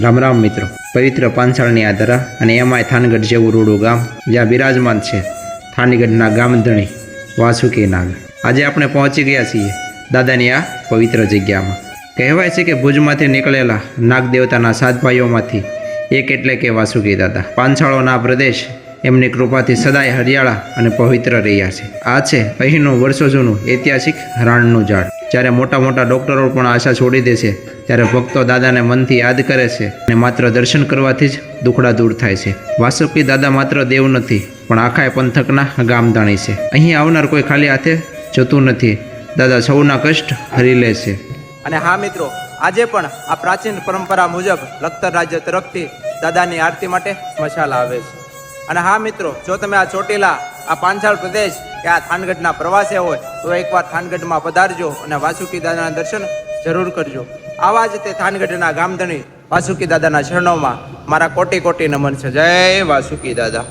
રામ રામ મિત્રો, પવિત્ર પાંછાળની આ ધરા અને એમાંય થાનગઢ જેવું રૂડું ગામ જ્યાં બિરાજમાન છે થાનગઢના ગામધણી વાસુકી નાગ. આજે આપણે પહોંચી ગયા છીએ દાદાની આ પવિત્ર જગ્યામાં. કહેવાય છે કે ભુજમાંથી નીકળેલા નાગ દેવતાના 7 ભાઈઓમાંથી એક એટલે કે વાસુકી દાદા. પાંછાળોના પ્રદેશ એમની કૃપાથી સદાય હરિયાળા અને પવિત્ર રહ્યા છે. આ છે અહીંનું વર્ષો જૂનું ઐતિહાસિક રાણનું ઝાડ. જ્યારે મોટા મોટા ડૉક્ટરો પણ આશા છોડી દે છે, ત્યારે ભક્તો દાદાને મનથી યાદ કરે છે અને માત્ર દર્શન કરવાથી જ દુખડા દૂર થાય છે. વાસુકી દાદા માત્ર દેવ નથી, પણ આખા પંથકના ગામધાણી છે. અહીં આવનાર કોઈ ખાલી હાથે જતું નથી. દાદા સૌના કષ્ટ હરી લે છે. અને હા મિત્રો, આજે પણ આ પ્રાચીન પરંપરા મુજબ લખતર રાજ્ય તરફથી દાદાની આરતી માટે મશાલા આવે છે. અને હા મિત્રો, જો તમે આ ચોટીલા, આ પાંછાળ પ્રદેશ કે આ થાનગઢના પ્રવાસે હોય તો એકવાર થાનગઢમાં પધારજો અને વાસુકી દાદાના દર્શન જરૂર કરજો. આવા જ તે થાનગઢના ગામધણી વાસુકી દાદાના ચરણોમાં મારા કોટી કોટી નમન છે. જય વાસુકી દાદા.